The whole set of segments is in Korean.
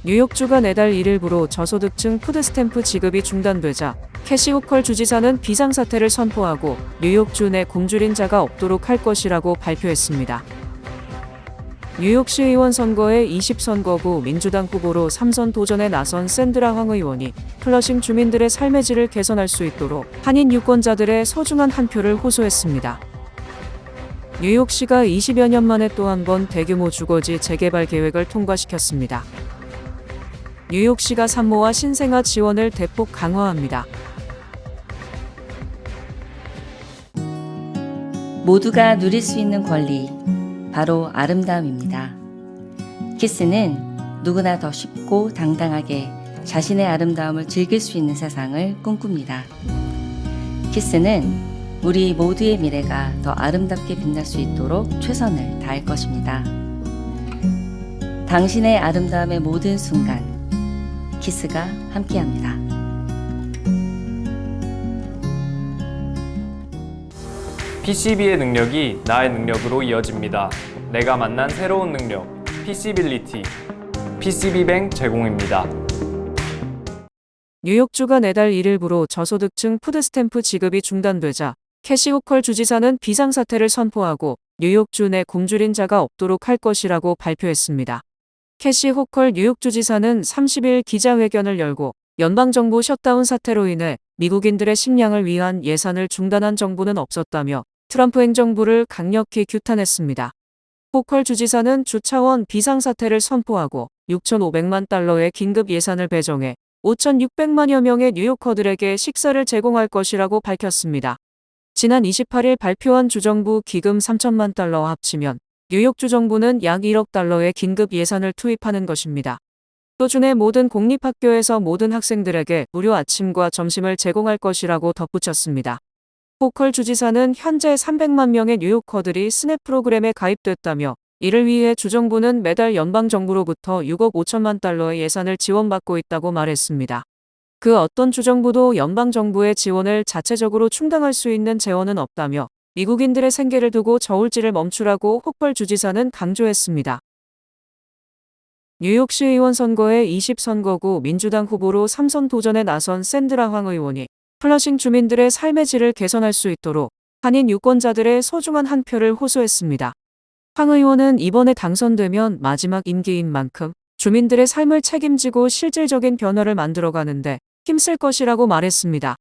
뉴욕주가 내달 1일부로 저소득층 푸드스탬프 지급이 중단되자 캐시 호컬 주지사는 비상사태를 선포하고 뉴욕주 내 굶주린 자가 없도록 할 것이라고 발표했습니다. 뉴욕시 의원 선거의 20선거구 민주당 후보로 3선 도전에 나선 샌드라 황 의원이 플러싱 주민들의 삶의 질을 개선할 수 있도록 한인 유권자들의 소중한 한 표를 호소했습니다. 뉴욕시가 20여 년 만에 또 한 번 대규모 주거지 재개발 계획을 통과시켰습니다. 뉴욕시가 산모와 신생아 지원을 대폭 강화합니다. 모두가 누릴 수 있는 권리, 바로 아름다움입니다. 키스는 누구나 더 쉽고 당당하게 자신의 아름다움을 즐길 수 있는 세상을 꿈꿉니다. 키스는 우리 모두의 미래가 더 아름답게 빛날 수 있도록 최선을 다할 것입니다. 당신의 아름다움의 모든 순간, 키스가 함께합니다. PCB의 능력이 나의 능력으로 이어집니다. 내가 만난 새로운 능력, PC빌리티. PCB뱅 제공입니다. 뉴욕주가 내달 1일부로 저소득층 푸드스탬프 지급이 중단되자 캐시 호컬 주지사는 비상사태를 선포하고 뉴욕주 내 굶주린 자가 없도록 할 것이라고 발표했습니다. 캐시 호컬 뉴욕주지사는 30일 기자회견을 열고 연방정부 셧다운 사태로 인해 미국인들의 식량을 위한 예산을 중단한 정부는 없었다며 트럼프 행정부를 강력히 규탄했습니다. 호컬 주지사는 주 차원 비상사태를 선포하고 6,500만 달러의 긴급 예산을 배정해 5,600만여 명의 뉴요커들에게 식사를 제공할 것이라고 밝혔습니다. 지난 28일 발표한 주정부 기금 3천만 달러와 합치면 뉴욕주 정부는 약 1억 달러의 긴급 예산을 투입하는 것입니다. 또 주 내 모든 공립학교에서 모든 학생들에게 무료 아침과 점심을 제공할 것이라고 덧붙였습니다. 호컬 주지사는 현재 300만 명의 뉴요커들이 스냅 프로그램에 가입됐다며 이를 위해 주정부는 매달 연방정부로부터 6억 5천만 달러의 예산을 지원받고 있다고 말했습니다. 그 어떤 주정부도 연방정부의 지원을 자체적으로 충당할 수 있는 재원은 없다며 미국인들의 생계를 두고 저울질을 멈추라고 호컬 주지사는 강조했습니다. 뉴욕시 의원 선거의 20선거구 민주당 후보로 3선 도전에 나선 샌드라 황 의원이 플러싱 주민들의 삶의 질을 개선할 수 있도록 한인 유권자들의 소중한 한 표를 호소했습니다. 황 의원은 이번에 당선되면 마지막 임기인 만큼 주민들의 삶을 책임지고 실질적인 변화를 만들어가는데 힘쓸 것이라고 말했습니다.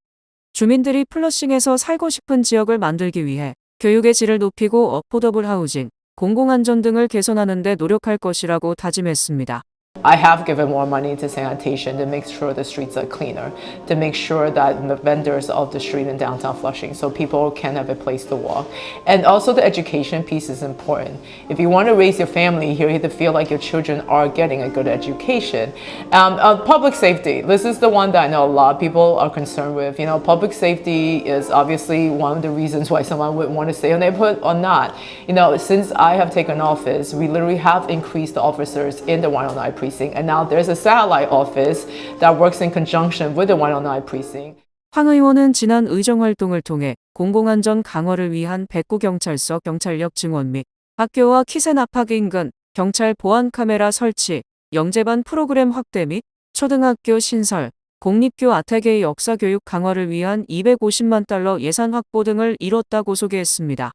주민들이 플러싱에서 살고 싶은 지역을 만들기 위해 교육의 질을 높이고 어포더블 하우징, 공공안전 등을 개선하는 데 노력할 것이라고 다짐했습니다. I have given more money to sanitation to make sure the streets are cleaner, to make sure that the vendors of the street in downtown Flushing so people can have a place to walk. And also the education piece is important. If you want to raise your family here, you have to feel like your children are getting a good education. Public safety, this is the one that I know a lot of people are concerned with. You know, public safety is obviously one of the reasons why someone would want to stay in a neighborhood or not. You know, since I have taken office, we literally have increased the officers in the 109 precinct. And now there's a satellite office that works in conjunction with the 109 precinct. 황 의원은 지난 의정활동을 통해 공공안전 강화를 위한 백구경찰서 경찰력 증원 및 학교와 키센 아파트 인근 경찰 보안 카메라 설치, 영재반 프로그램 확대 및 초등학교 신설, 공립교 아태계의 역사교육 강화를 위한 250만 달러 예산 확보 등을 이뤘다고 소개했습니다.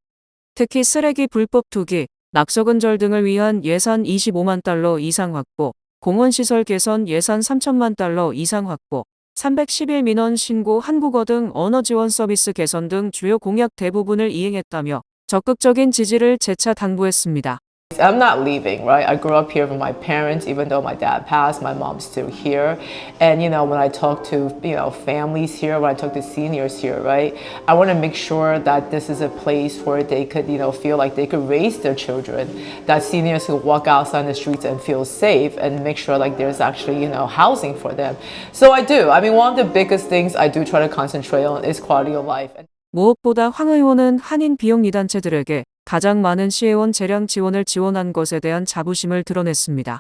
특히 쓰레기 불법 투기, 낙서근절 등을 위한 예산 25만 달러 이상 확보, 공원시설 개선 예산 3천만 달러 이상 확보, 310일 민원 신고 한국어 등 언어 지원 서비스 개선 등 주요 공약 대부분을 이행했다며 적극적인 지지를 재차 당부했습니다. I'm not leaving, right? I grew up here with my parents, even though my dad passed, my mom's still here. And, you know, when I talk to, you know, families here, when I talk to seniors here, right? I want to make sure that this is a place where they could, you know, feel like they could raise their children, that seniors could walk outside the streets and feel safe and make sure like there's actually, you know, housing for them. So I do. I mean, one of the biggest things I do try to concentrate on is quality of life. 무엇보다 황 의원은 한인 비영리단체들에게 가장 많은 시의원 재량 지원을 지원한 것에 대한 자부심을 드러냈습니다.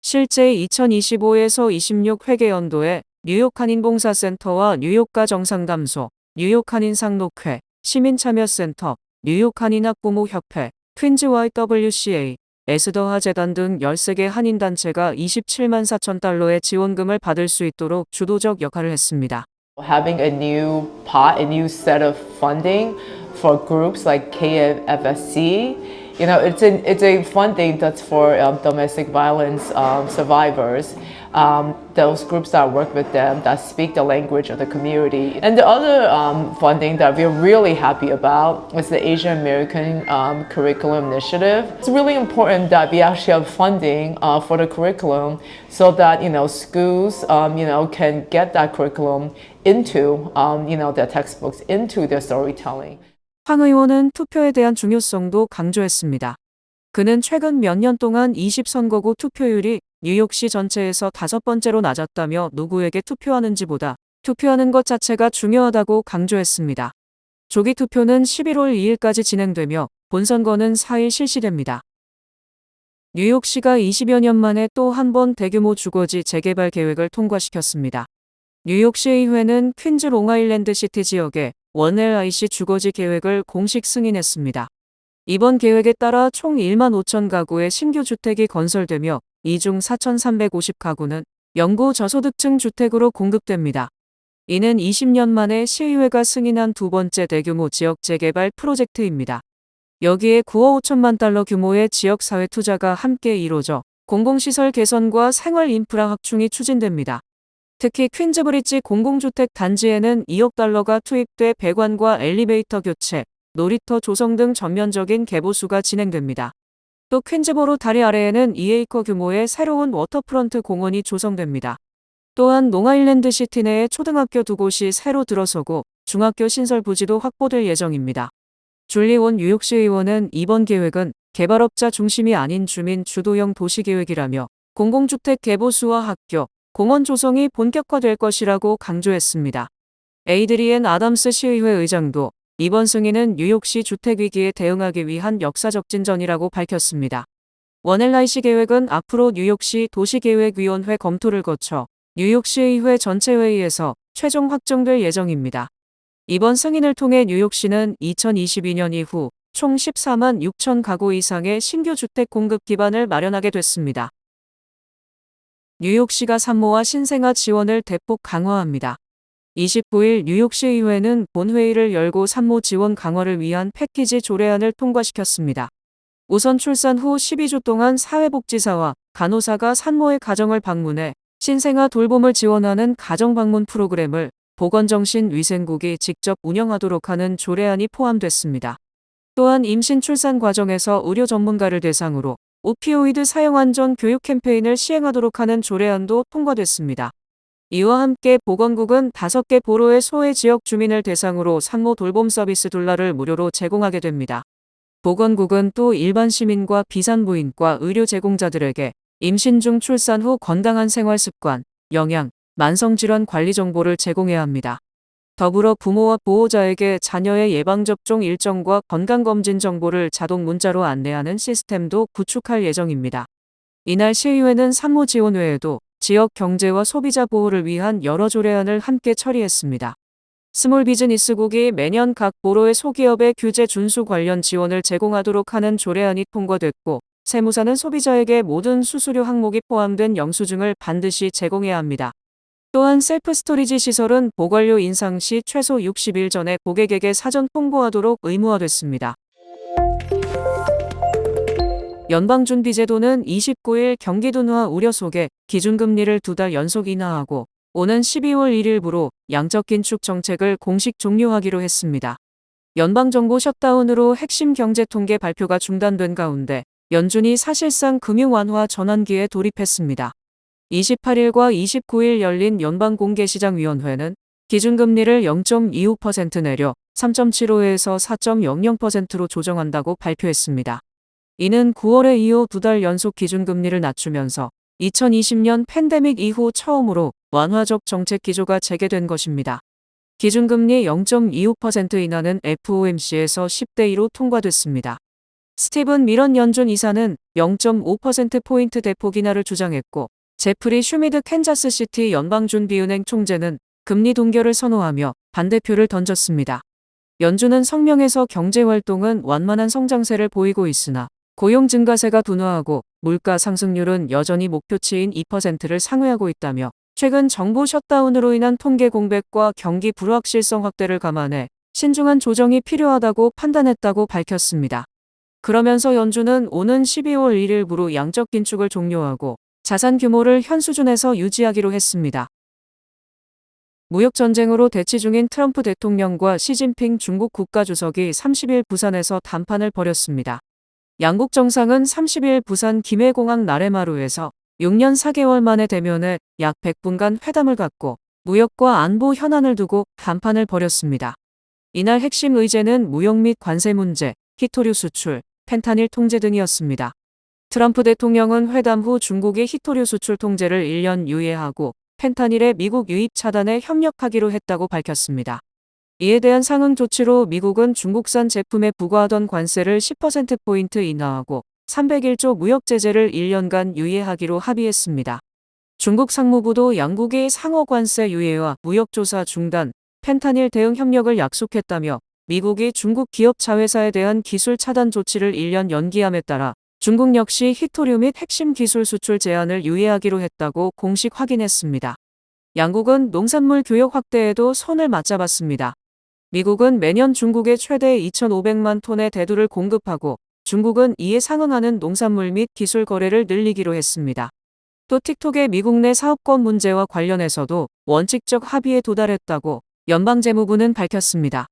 실제 2025에서 26 회계연도에 뉴욕 한인봉사센터와 뉴욕가 정상담소, 뉴욕 한인상록회, 시민참여센터, 뉴욕 한인학부모협회, 퀸즈 YWCA, 에스더하 재단 등 13개 한인단체가 27만 4천 달러의 지원금을 받을 수 있도록 주도적 역할을 했습니다. Having a new pot, a new set of funding for groups like KFSC, it's a funding that's for domestic violence survivors. Those groups that work with them, that speak the language of the community. And the other funding that we're really happy about is the Asian American Curriculum Initiative. It's really important that we actually have funding for the curriculum so that schools can get that curriculum into their textbooks, into their storytelling. 황 의원은 투표에 대한 중요성도 강조했습니다. 그는 최근 몇 년 동안 20선거구 투표율이 뉴욕시 전체에서 5번째로 낮았다며 누구에게 투표하는지보다 투표하는 것 자체가 중요하다고 강조했습니다. 조기 투표는 11월 2일까지 진행되며 본선거는 4일 실시됩니다. 뉴욕시가 20여 년 만에 또 한 번 대규모 주거지 재개발 계획을 통과시켰습니다. 뉴욕시 의회는 퀸즈 롱아일랜드 시티 지역에 원LIC 주거지 계획을 공식 승인했습니다. 이번 계획에 따라 총 1만 5천 가구의 신규 주택이 건설되며 이 중 4,350가구는 영구 저소득층 주택으로 공급됩니다. 이는 20년 만에 시의회가 승인한 두 번째 대규모 지역 재개발 프로젝트입니다. 여기에 9억 5천만 달러 규모의 지역사회 투자가 함께 이루어져 공공시설 개선과 생활 인프라 확충이 추진됩니다. 특히 퀸즈브리지 공공주택 단지에는 2억 달러가 투입돼 배관과 엘리베이터 교체, 놀이터 조성 등 전면적인 개보수가 진행됩니다. 또 퀸즈보로 다리 아래에는 2에이커 규모의 새로운 워터프런트 공원이 조성됩니다. 또한 롱아일랜드 시티 내에 초등학교 2곳이 새로 들어서고 중학교 신설 부지도 확보될 예정입니다. 줄리 원 뉴욕시 의원은 이번 계획은 개발업자 중심이 아닌 주민 주도형 도시계획이라며 공공주택 개보수와 학교, 공원 조성이 본격화될 것이라고 강조했습니다. 에이드리엔 아담스 시의회 의장도 이번 승인은 뉴욕시 주택위기에 대응하기 위한 역사적 진전이라고 밝혔습니다. 원LIC 계획은 앞으로 뉴욕시 도시계획위원회 검토를 거쳐 뉴욕시의회 전체회의에서 최종 확정될 예정입니다. 이번 승인을 통해 뉴욕시는 2022년 이후 총 14만 6천 가구 이상의 신규 주택 공급 기반을 마련하게 됐습니다. 뉴욕시가 산모와 신생아 지원을 대폭 강화합니다. 29일 뉴욕시 의회는 본회의를 열고 산모 지원 강화를 위한 패키지 조례안을 통과시켰습니다. 우선 출산 후 12주 동안 사회복지사와 간호사가 산모의 가정을 방문해 신생아 돌봄을 지원하는 가정방문 프로그램을 보건정신위생국이 직접 운영하도록 하는 조례안이 포함됐습니다. 또한 임신 출산 과정에서 의료 전문가를 대상으로 오피오이드 사용 안전 교육 캠페인을 시행하도록 하는 조례안도 통과됐습니다. 이와 함께 보건국은 5개 보로의 소외 지역 주민을 대상으로 산모 돌봄 서비스 둘라를 무료로 제공하게 됩니다. 보건국은 또 일반 시민과 비산부인과 의료 제공자들에게 임신 중 출산 후 건강한 생활 습관, 영양, 만성질환 관리 정보를 제공해야 합니다. 더불어 부모와 보호자에게 자녀의 예방접종 일정과 건강검진 정보를 자동 문자로 안내하는 시스템도 구축할 예정입니다. 이날 시의회는 산모 지원 외에도 지역 경제와 소비자 보호를 위한 여러 조례안을 함께 처리했습니다. 스몰 비즈니스국이 매년 각 보로의 소기업의 규제 준수 관련 지원을 제공하도록 하는 조례안이 통과됐고, 세무사는 소비자에게 모든 수수료 항목이 포함된 영수증을 반드시 제공해야 합니다. 또한 셀프 스토리지 시설은 보관료 인상 시 최소 60일 전에 고객에게 사전 통보하도록 의무화됐습니다. 연방준비제도는 29일 경기 둔화 우려 속에 기준금리를 2달 연속 인하하고 오는 12월 1일부로 양적 긴축 정책을 공식 종료하기로 했습니다. 연방정부 셧다운으로 핵심 경제 통계 발표가 중단된 가운데 연준이 사실상 금융 완화 전환기에 돌입했습니다. 28일과 29일 열린 연방공개시장위원회는 기준금리를 0.25% 내려 3.75에서 4.00%로 조정한다고 발표했습니다. 이는 9월에 이어 2달 연속 기준금리를 낮추면서 2020년 팬데믹 이후 처음으로 완화적 정책 기조가 재개된 것입니다. 기준금리 0.25% 인하는 FOMC에서 10대2로 통과됐습니다. 스티븐 미런 연준 이사는 0.5%포인트 대폭 인하를 주장했고, 제프리 슈미드 캔자스시티 연방준비은행 총재는 금리 동결을 선호하며 반대표를 던졌습니다. 연준은 성명에서 경제활동은 완만한 성장세를 보이고 있으나 고용 증가세가 둔화하고 물가 상승률은 여전히 목표치인 2%를 상회하고 있다며 최근 정부 셧다운으로 인한 통계 공백과 경기 불확실성 확대를 감안해 신중한 조정이 필요하다고 판단했다고 밝혔습니다. 그러면서 연준은 오는 12월 1일부로 양적 긴축을 종료하고 자산 규모를 현 수준에서 유지하기로 했습니다. 무역 전쟁으로 대치 중인 트럼프 대통령과 시진핑 중국 국가주석이 30일 부산에서 담판을 벌였습니다. 양국 정상은 30일 부산 김해공항 나래마루에서 6년 4개월 만에 대면해 약 100분간 회담을 갖고 무역과 안보 현안을 두고 담판을 벌였습니다. 이날 핵심 의제는 무역 및 관세 문제, 히토류 수출, 펜타닐 통제 등이었습니다. 트럼프 대통령은 회담 후 중국의 히토류 수출 통제를 1년 유예하고 펜타닐의 미국 유입 차단에 협력하기로 했다고 밝혔습니다. 이에 대한 상응 조치로 미국은 중국산 제품에 부과하던 관세를 10%포인트 인하하고 301조 무역 제재를 1년간 유예하기로 합의했습니다. 중국 상무부도 양국의 상호 관세 유예와 무역 조사 중단, 펜타닐 대응 협력을 약속했다며 미국이 중국 기업 자회사에 대한 기술 차단 조치를 1년 연기함에 따라 중국 역시 히토류 및 핵심 기술 수출 제한을 유예하기로 했다고 공식 확인했습니다. 양국은 농산물 교역 확대에도 손을 맞잡았습니다. 미국은 매년 중국에 최대 2,500만 톤의 대두를 공급하고 중국은 이에 상응하는 농산물 및 기술 거래를 늘리기로 했습니다. 또 틱톡의 미국 내 사업권 문제와 관련해서도 원칙적 합의에 도달했다고 연방재무부는 밝혔습니다.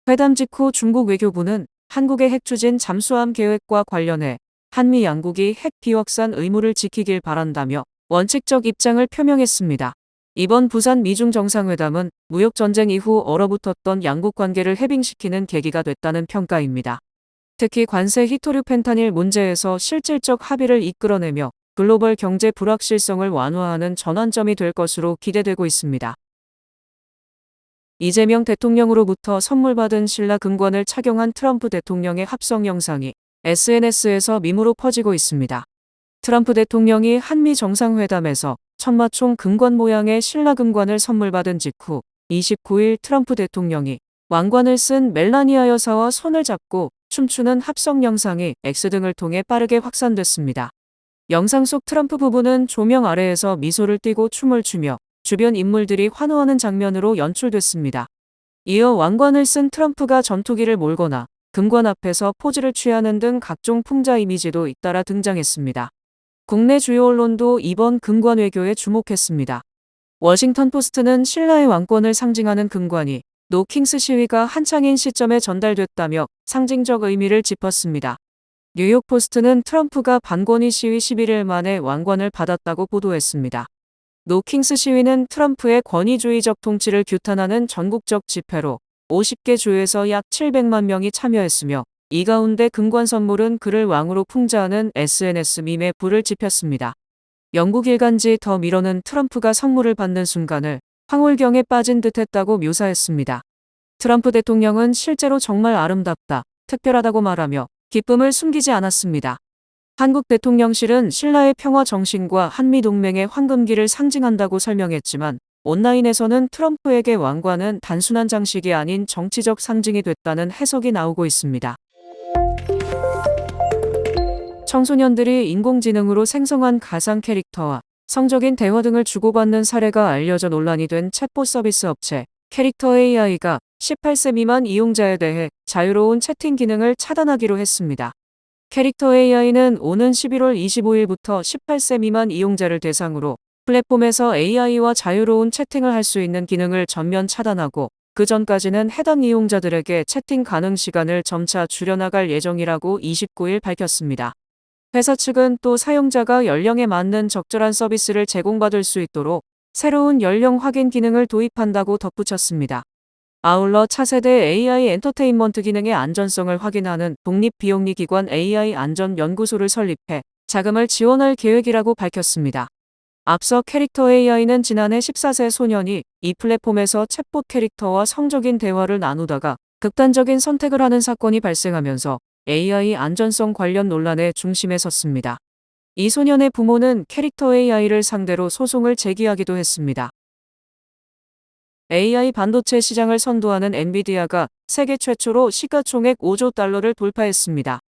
회담 직후 중국 외교부는 한국의 핵 추진 잠수함 계획과 관련해 한미 양국이 핵 비확산 의무를 지키길 바란다며 원칙적 입장을 표명했습니다. 이번 부산 미중 정상회담은 무역 전쟁 이후 얼어붙었던 양국 관계를 해빙시키는 계기가 됐다는 평가입니다. 특히 관세 히토류 펜타닐 문제에서 실질적 합의를 이끌어내며 글로벌 경제 불확실성을 완화하는 전환점이 될 것으로 기대되고 있습니다. 이재명 대통령으로부터 선물 받은 신라 금관을 착용한 트럼프 대통령의 합성 영상이 SNS에서 밈으로 퍼지고 있습니다. 트럼프 대통령이 한미 정상회담에서 천마총 금관 모양의 신라 금관을 선물 받은 직후 29일 트럼프 대통령이 왕관을 쓴 멜라니아 여사와 손을 잡고 춤추는 합성 영상이 X 등을 통해 빠르게 확산됐습니다. 영상 속 트럼프 부부는 조명 아래에서 미소를 띠고 춤을 추며 주변 인물들이 환호하는 장면으로 연출됐습니다. 이어 왕관을 쓴 트럼프가 전투기를 몰거나 금관 앞에서 포즈를 취하는 등 각종 풍자 이미지도 잇따라 등장했습니다. 국내 주요 언론도 이번 금관 외교에 주목했습니다. 워싱턴 포스트는 신라의 왕권을 상징하는 금관이 노 킹스 시위가 한창인 시점에 전달됐다며 상징적 의미를 짚었습니다. 뉴욕 포스트는 트럼프가 반권위 시위 11일 만에 왕관을 받았다고 보도했습니다. 노 킹스 시위는 트럼프의 권위주의적 통치를 규탄하는 전국적 집회로 50개 주에서 약 700만 명이 참여했으며 이 가운데 금관 선물은 그를 왕으로 풍자하는 SNS 밈에 불을 지폈습니다. 영국 일간지 더 미러는 트럼프가 선물을 받는 순간을 황홀경에 빠진 듯했다고 묘사했습니다. 트럼프 대통령은 실제로 정말 아름답다, 특별하다고 말하며 기쁨을 숨기지 않았습니다. 한국 대통령실은 신라의 평화 정신과 한미동맹의 황금기를 상징한다고 설명했지만 온라인에서는 트럼프에게 왕관은 단순한 장식이 아닌 정치적 상징이 됐다는 해석이 나오고 있습니다. 청소년들이 인공지능으로 생성한 가상 캐릭터와 성적인 대화 등을 주고받는 사례가 알려져 논란이 된 챗봇 서비스 업체 캐릭터 AI가 18세 미만 이용자에 대해 자유로운 채팅 기능을 차단하기로 했습니다. 캐릭터 AI는 오는 11월 25일부터 18세 미만 이용자를 대상으로 플랫폼에서 AI와 자유로운 채팅을 할 수 있는 기능을 전면 차단하고 그 전까지는 해당 이용자들에게 채팅 가능 시간을 점차 줄여나갈 예정이라고 29일 밝혔습니다. 회사 측은 또 사용자가 연령에 맞는 적절한 서비스를 제공받을 수 있도록 새로운 연령 확인 기능을 도입한다고 덧붙였습니다. 아울러 차세대 AI 엔터테인먼트 기능의 안전성을 확인하는 독립비영리기관 AI 안전연구소를 설립해 자금을 지원할 계획이라고 밝혔습니다. 앞서 캐릭터 AI는 지난해 14세 소년이 이 플랫폼에서 챗봇 캐릭터와 성적인 대화를 나누다가 극단적인 선택을 하는 사건이 발생하면서 AI 안전성 관련 논란의 중심에 섰습니다. 이 소년의 부모는 캐릭터 AI를 상대로 소송을 제기하기도 했습니다. AI 반도체 시장을 선도하는 엔비디아가 세계 최초로 시가총액 5조 달러를 돌파했습니다.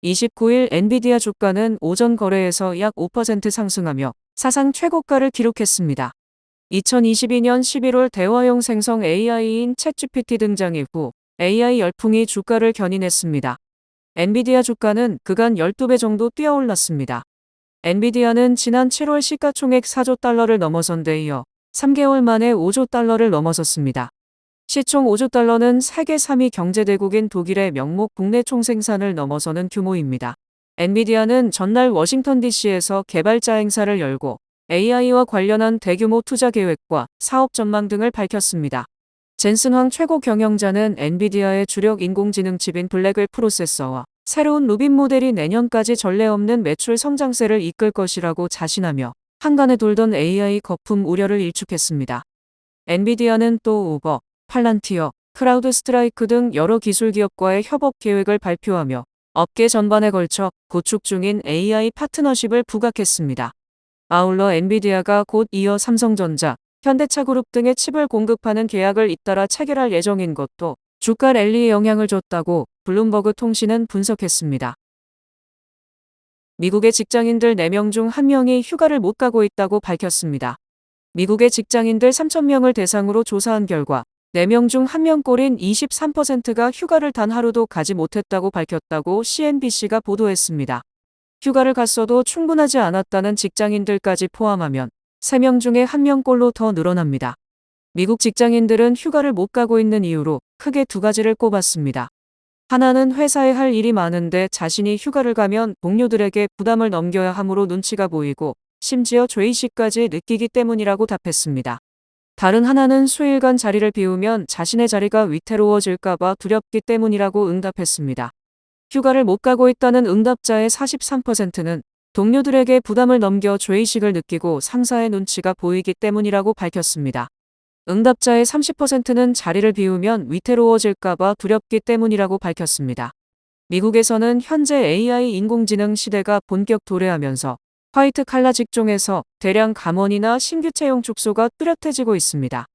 29일 엔비디아 주가는 오전 거래에서 약 5% 상승하며 사상 최고가를 기록했습니다. 2022년 11월 대화용 생성 AI인 챗GPT 등장 이후 AI 열풍이 주가를 견인했습니다. 엔비디아 주가는 그간 12배 정도 뛰어올랐습니다. 엔비디아는 지난 7월 시가총액 4조 달러를 넘어선 데 이어 3개월 만에 5조 달러를 넘어섰습니다. 시총 5조 달러는 세계 3위 경제대국인 독일의 명목 국내 총생산을 넘어서는 규모입니다. 엔비디아는 전날 워싱턴 DC에서 개발자 행사를 열고 AI와 관련한 대규모 투자 계획과 사업 전망 등을 밝혔습니다. 젠슨 황 최고 경영자는 엔비디아의 주력 인공지능 칩인 블랙웰 프로세서와 새로운 루빈 모델이 내년까지 전례 없는 매출 성장세를 이끌 것이라고 자신하며 한간에 돌던 AI 거품 우려를 일축했습니다. 엔비디아는 또 우버, 팔란티어, 크라우드 스트라이크 등 여러 기술 기업과의 협업 계획을 발표하며 업계 전반에 걸쳐 구축 중인 AI 파트너십을 부각했습니다. 아울러 엔비디아가 곧 이어 삼성전자, 현대차그룹 등의 칩을 공급하는 계약을 잇따라 체결할 예정인 것도 주가 랠리에 영향을 줬다고 블룸버그 통신은 분석했습니다. 미국의 직장인들 4명 중 1명이 휴가를 못 가고 있다고 밝혔습니다. 미국의 직장인들 3,000명을 대상으로 조사한 결과 4명 중 1명꼴인 23%가 휴가를 단 하루도 가지 못했다고 밝혔다고 CNBC가 보도했습니다. 휴가를 갔어도 충분하지 않았다는 직장인들까지 포함하면 3명 중에 1명꼴로 더 늘어납니다. 미국 직장인들은 휴가를 못 가고 있는 이유로 크게 2가지를 꼽았습니다. 하나는 회사에 할 일이 많은데 자신이 휴가를 가면 동료들에게 부담을 넘겨야 하므로 눈치가 보이고 심지어 죄의식까지 느끼기 때문이라고 답했습니다. 다른 하나는 수일간 자리를 비우면 자신의 자리가 위태로워질까봐 두렵기 때문이라고 응답했습니다. 휴가를 못 가고 있다는 응답자의 43%는 동료들에게 부담을 넘겨 죄의식을 느끼고 상사의 눈치가 보이기 때문이라고 밝혔습니다. 응답자의 30%는 자리를 비우면 위태로워질까봐 두렵기 때문이라고 밝혔습니다. 미국에서는 현재 AI 인공지능 시대가 본격 도래하면서 화이트 칼라 직종에서 대량 감원이나 신규 채용 축소가 뚜렷해지고 있습니다.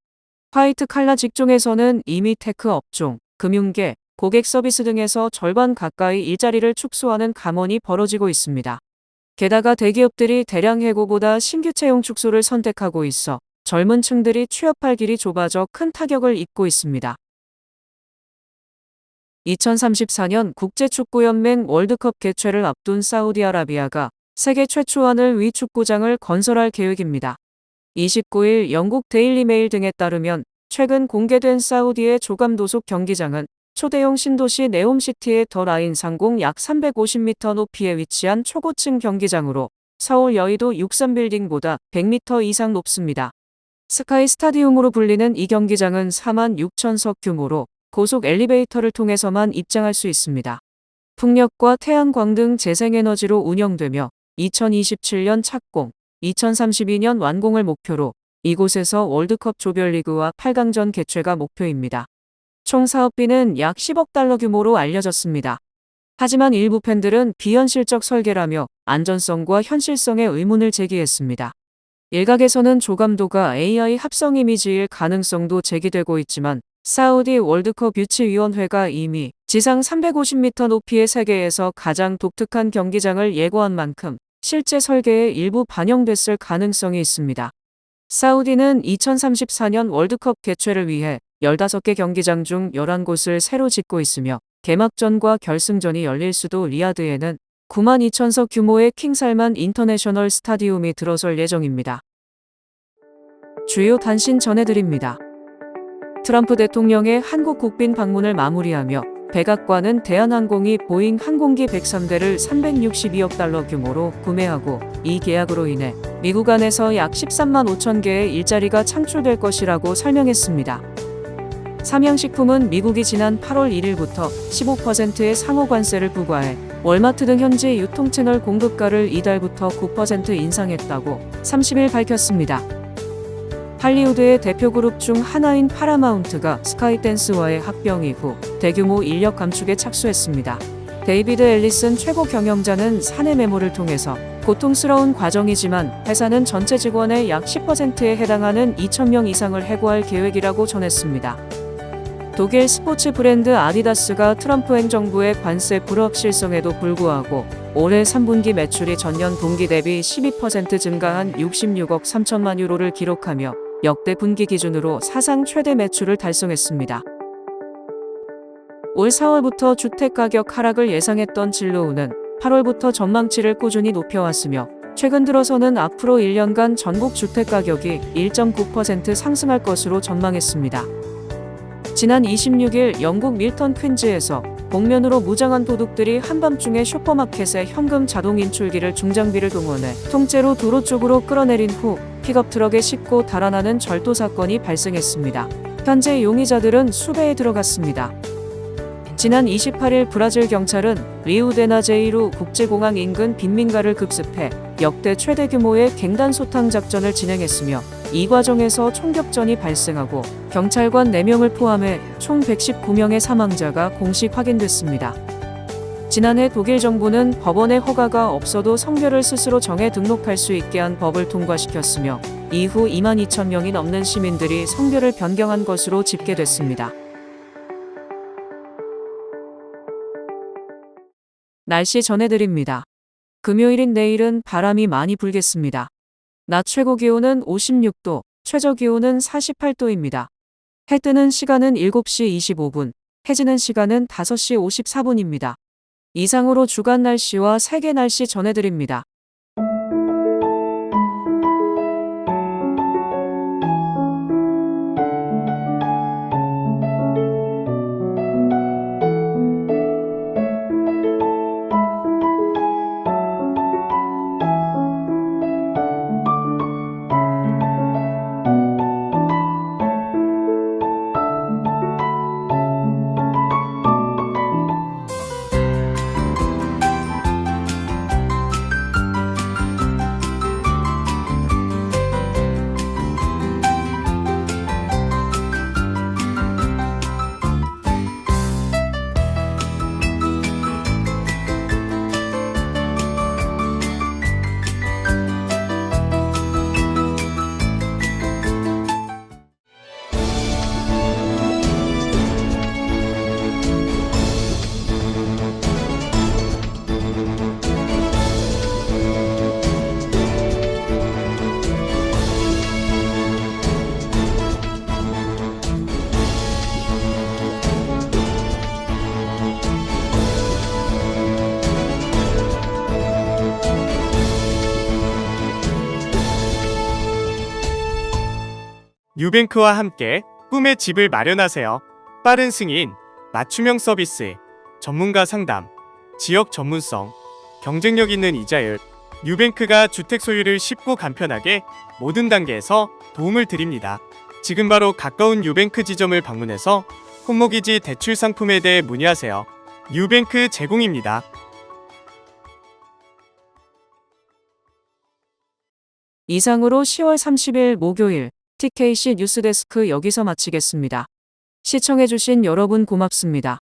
화이트 칼라 직종에서는 이미 테크 업종, 금융계, 고객 서비스 등에서 절반 가까이 일자리를 축소하는 감원이 벌어지고 있습니다. 게다가 대기업들이 대량 해고보다 신규 채용 축소를 선택하고 있어 젊은 층들이 취업할 길이 좁아져 큰 타격을 입고 있습니다. 2034년 국제축구연맹 월드컵 개최를 앞둔 사우디아라비아가 세계 최초안을 위 축구장을 건설할 계획입니다. 29일 영국 데일리 메일 등에 따르면 최근 공개된 사우디의 조감도속 경기장은 초대형 신도시 네옴시티의 더 라인 상공 약 350m 높이에 위치한 초고층 경기장으로 서울 여의도 63빌딩보다 100m 이상 높습니다. 스카이 스타디움으로 불리는 이 경기장은 46,000석 규모로 고속 엘리베이터를 통해서만 입장할 수 있습니다. 풍력과 태양광 등 재생에너지로 운영되며 2027년 착공, 2032년 완공을 목표로 이곳에서 월드컵 조별리그와 8강전 개최가 목표입니다. 총 사업비는 약 10억 달러 규모로 알려졌습니다. 하지만 일부 팬들은 비현실적 설계라며 안전성과 현실성에 의문을 제기했습니다. 일각에서는 조감도가 AI 합성 이미지일 가능성도 제기되고 있지만 사우디 월드컵 유치위원회가 이미 지상 350m 높이의 세계에서 가장 독특한 경기장을 예고한 만큼 실제 설계에 일부 반영됐을 가능성이 있습니다. 사우디는 2034년 월드컵 개최를 위해 15개 경기장 중 11곳을 새로 짓고 있으며 개막전과 결승전이 열릴 수도 리야드에는 92,000석 규모의 킹살만 인터내셔널 스타디움이 들어설 예정입니다. 주요 단신 전해드립니다. 트럼프 대통령의 한국 국빈 방문을 마무리하며 백악관은 대한항공이 보잉 항공기 103대를 362억 달러 규모로 구매하고 이 계약으로 인해 미국 안에서 약 13만 5천 개의 일자리가 창출될 것이라고 설명했습니다. 삼양식품은 미국이 지난 8월 1일부터 15%의 상호 관세를 부과해 월마트 등 현지 유통채널 공급가를 이달부터 9% 인상했다고 30일 밝혔습니다. 할리우드의 대표 그룹 중 하나인 파라마운트가 스카이댄스와의 합병 이후 대규모 인력 감축에 착수했습니다. 데이비드 앨리슨 최고 경영자는 사내 메모를 통해서 고통스러운 과정이지만 회사는 전체 직원의 약 10%에 해당하는 2,000명 이상을 해고할 계획이라고 전했습니다. 독일 스포츠 브랜드 아디다스가 트럼프 행정부의 관세 불확실성에도 불구하고 올해 3분기 매출이 전년 동기 대비 12% 증가한 66억 3천만 유로를 기록하며 역대 분기 기준으로 사상 최대 매출을 달성했습니다. 올 4월부터 주택가격 하락을 예상했던 진로우는 8월부터 전망치를 꾸준히 높여왔으며 최근 들어서는 앞으로 1년간 전국 주택가격이 1.9% 상승할 것으로 전망했습니다. 지난 26일 영국 밀턴 퀸즈에서 복면으로 무장한 도둑들이 한밤중에 슈퍼마켓에 현금 자동 인출기를 중장비를 동원해 통째로 도로 쪽으로 끌어내린 후 픽업 트럭에 싣고 달아나는 절도 사건이 발생했습니다. 현재 용의자들은 수배에 들어갔습니다. 지난 28일 브라질 경찰은 리우데나제이루 국제공항 인근 빈민가를 급습해 역대 최대 규모의 갱단 소탕 작전을 진행했으며 이 과정에서 총격전이 발생하고 경찰관 4명을 포함해 총 119명의 사망자가 공식 확인됐습니다. 지난해 독일 정부는 법원의 허가가 없어도 성별을 스스로 정해 등록할 수 있게 한 법을 통과시켰으며 이후 2만 2천 명이 넘는 시민들이 성별을 변경한 것으로 집계됐습니다. 날씨 전해드립니다. 금요일인 내일은 바람이 많이 불겠습니다. 낮 최고 기온은 56도, 최저 기온은 48도입니다. 해 뜨는 시간은 7시 25분, 해 지는 시간은 5시 54분입니다. 이상으로 주간 날씨와 세계 날씨 전해드립니다. 뉴뱅크와 함께 꿈의 집을 마련하세요. 빠른 승인, 맞춤형 서비스, 전문가 상담, 지역 전문성, 경쟁력 있는 이자율. 뉴뱅크가 주택 소유를 쉽고 간편하게 모든 단계에서 도움을 드립니다. 지금 바로 가까운 뉴뱅크 지점을 방문해서 홈모기지 대출 상품에 대해 문의하세요. 뉴뱅크 제공입니다. 이상으로 10월 30일 목요일 TKC 뉴스데스크 여기서 마치겠습니다. 시청해주신 여러분 고맙습니다.